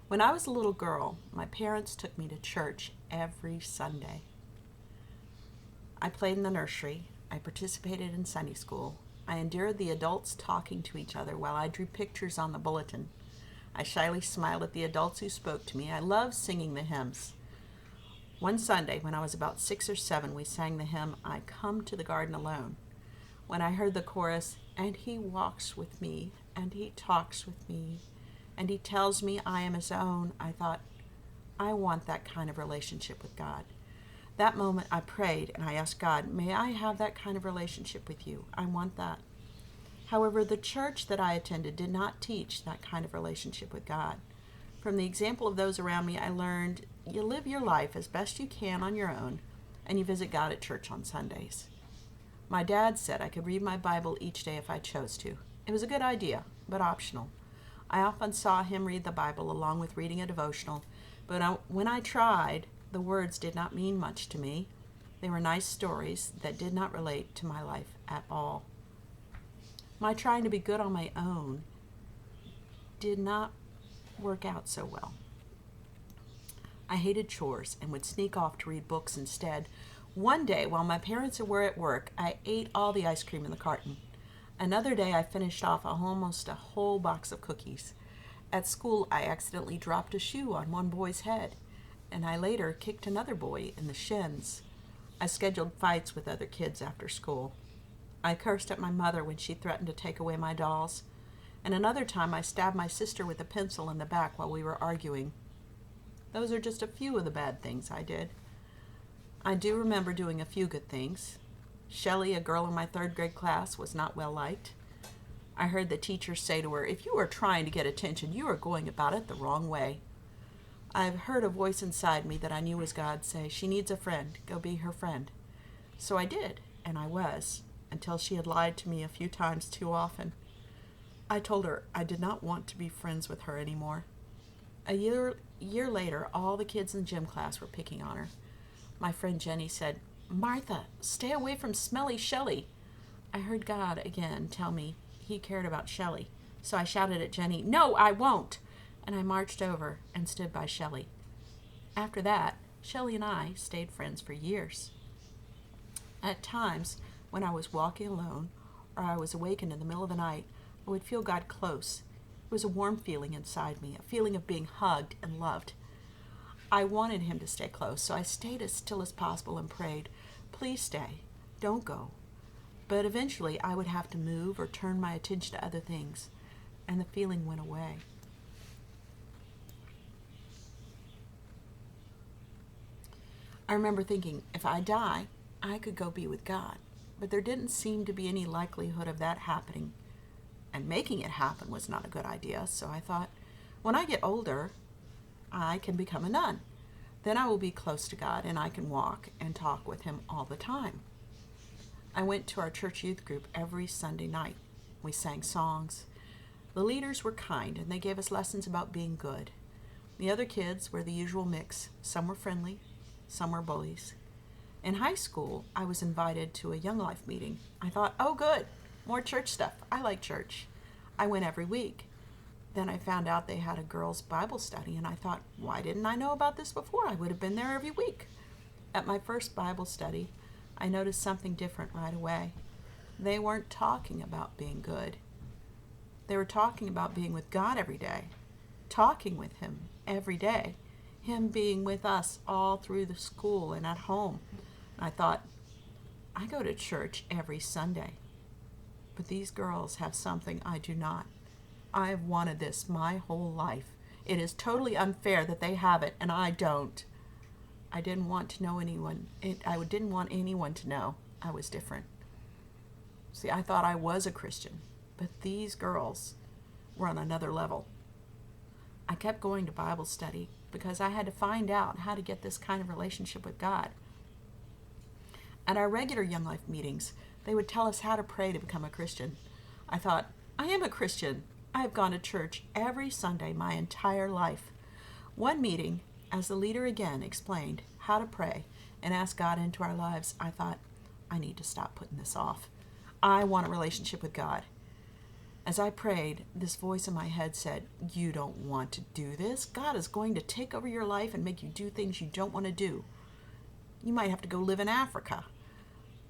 When I was a little girl, my parents took me to church every Sunday. I played in the nursery. I participated in Sunday school. I endured the adults talking to each other while I drew pictures on the bulletin. I shyly smiled at the adults who spoke to me. I loved singing the hymns. One Sunday, when I was about 6 or 7, we sang the hymn, I Come to the Garden Alone. When I heard the chorus, and he walks with me, and he talks with me, and he tells me I am his own, I thought, I want that kind of relationship with God. That moment I prayed and I asked God, may I have that kind of relationship with you? I want that. However, the church that I attended did not teach that kind of relationship with God. From the example of those around me, I learned you live your life as best you can on your own, and you visit God at church on Sundays. My dad said I could read my Bible each day if I chose to. It was a good idea, but optional. I often saw him read the Bible along with reading a devotional, but when I tried, the words did not mean much to me. They were nice stories that did not relate to my life at all. My trying to be good on my own did not work out so well. I hated chores and would sneak off to read books instead. One day, while my parents were at work, I ate all the ice cream in the carton. Another day, I finished off almost a whole box of cookies. At school, I accidentally dropped a shoe on one boy's head, and I later kicked another boy in the shins. I scheduled fights with other kids after school. I cursed at my mother when she threatened to take away my dolls. And another time I stabbed my sister with a pencil in the back while we were arguing. Those are just a few of the bad things I did. I do remember doing a few good things. Shelley, a girl in my 3rd grade class, was not well liked. I heard the teacher say to her, if you are trying to get attention, you are going about it the wrong way. I've heard a voice inside me that I knew was God say, she needs a friend, go be her friend. So I did, and I was, until she had lied to me a few times too often. I told her I did not want to be friends with her anymore. A year later, all the kids in gym class were picking on her. My friend Jenny said, Martha, stay away from smelly Shelley. I heard God again tell me he cared about Shelley. So I shouted at Jenny, no, I won't. And I marched over and stood by Shelley. After that, Shelley and I stayed friends for years. At times, when I was walking alone or I was awakened in the middle of the night, I would feel God close. It was a warm feeling inside me, a feeling of being hugged and loved. I wanted him to stay close, so I stayed as still as possible and prayed, please stay, don't go. But eventually I would have to move or turn my attention to other things, and the feeling went away. I remember thinking, if I die, I could go be with God, but there didn't seem to be any likelihood of that happening, and making it happen was not a good idea, so I thought, when I get older, I can become a nun. Then I will be close to God and I can walk and talk with him all the time. I went to our church youth group every Sunday night. We sang songs. The leaders were kind and they gave us lessons about being good. The other kids were the usual mix. Some were friendly, some were bullies. In high school, I was invited to a Young Life meeting. I thought, oh good, more church stuff. I like church. I went every week. Then I found out they had a girls' Bible study, and I thought, why didn't I know about this before? I would have been there every week. At my first Bible study, I noticed something different right away. They weren't talking about being good. They were talking about being with God every day, talking with him every day, him being with us all through the school and at home. I thought, I go to church every Sunday, but these girls have something I do not. I have wanted this my whole life. It is totally unfair that they have it and I don't. I didn't want to know anyone. I didn't want anyone to know I was different. See, I thought I was a Christian, but these girls were on another level. I kept going to Bible study because I had to find out how to get this kind of relationship with God. At our regular Young Life meetings, they would tell us how to pray to become a Christian. I thought, I am a Christian. I have gone to church every Sunday my entire life. One meeting, as the leader again explained how to pray and ask God into our lives, I thought, I need to stop putting this off. I want a relationship with God. As I prayed, this voice in my head said, "You don't want to do this. God is going to take over your life and make you do things you don't want to do. You might have to go live in Africa."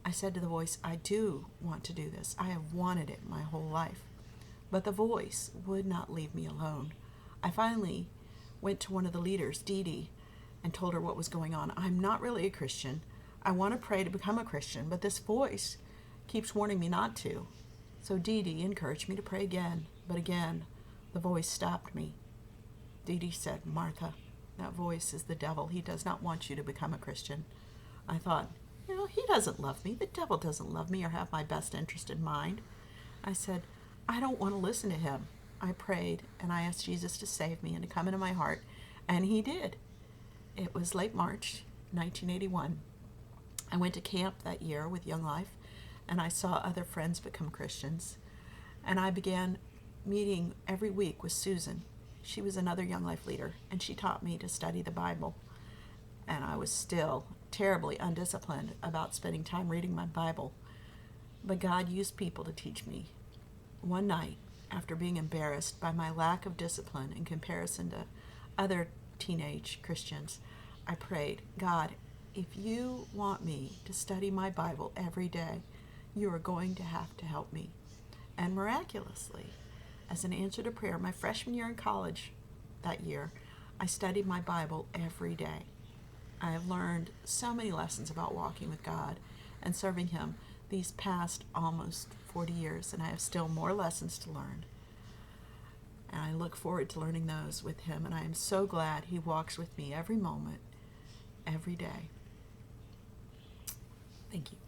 I said to the voice, "I do want to do this. I have wanted it my whole life." But the voice would not leave me alone. I finally went to one of the leaders, Dee Dee, and told her what was going on. "I'm not really a Christian. I want to pray to become a Christian, but this voice keeps warning me not to." So Dee Dee encouraged me to pray again, but again, the voice stopped me. Dee Dee said, "Martha, that voice is the devil. He does not want you to become a Christian." I thought, he doesn't love me. The devil doesn't love me or have my best interest in mind. I said, "I don't want to listen to him." I prayed and I asked Jesus to save me and to come into my heart, and he did. It was late March 1981. I went to camp that year with Young Life, and I saw other friends become Christians. And I began meeting every week with Susan. She was another Young Life leader, and she taught me to study the Bible. And I was still terribly undisciplined about spending time reading my Bible. But God used people to teach me. One night, after being embarrassed by my lack of discipline in comparison to other teenage Christians, I prayed, "God, if you want me to study my Bible every day, you are going to have to help me." And miraculously, as an answer to prayer, my freshman year in college that year, I studied my Bible every day. I have learned so many lessons about walking with God and serving Him these past almost 40 years, and I have still more lessons to learn. And I look forward to learning those with Him, and I am so glad He walks with me every moment, every day. Thank you.